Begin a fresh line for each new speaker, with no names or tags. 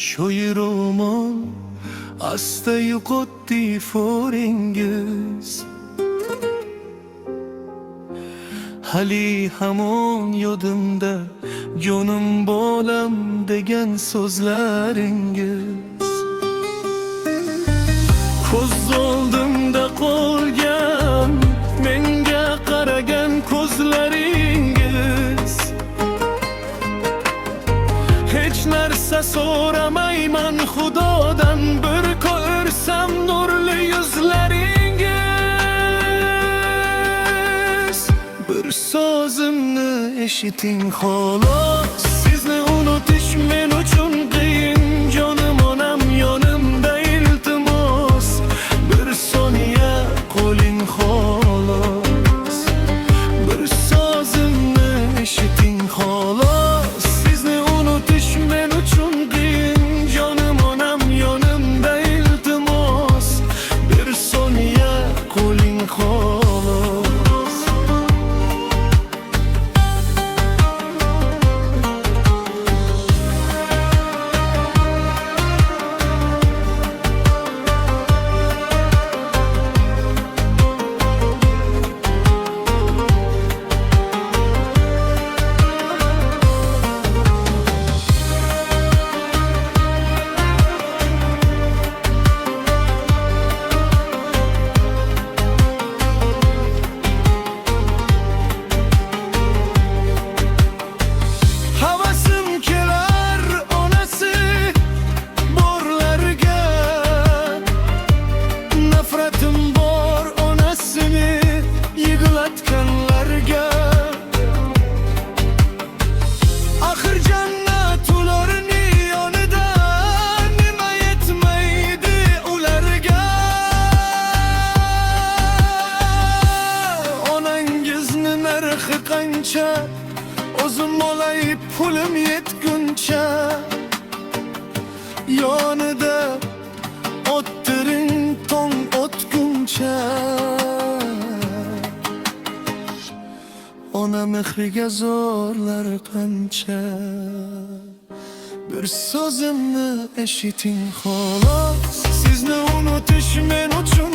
sho'yiromon asta yo'qotdi foringiz. Hali hamon yodimda jonim bolam degan so'zlaringiz. Ko'z oldimda qolgan menga qaragan ko'zlaringiz. Hech narsa so'ramayman Xudodan, bir ko'rsam nurli yuzlaringiz. Bir so'zimni eshiting xolos, sizni unutish men uchun qiyin. Jonim onam yonimda iltimos, bir soniya qo'ling xolos. Bir so'zimni eshiting xolos, sizni unutish men uchun qiyin. Jonim onam yonimda iltimos, bir soniya qo'ling xolos. Qancha o'zim olay pulim yetguncha, yonida o'ttiring tong o'tguncha. Ona mehriga zo'rlar qancha, bir so'zimni eshiting xolos. Sizni unutish men uchun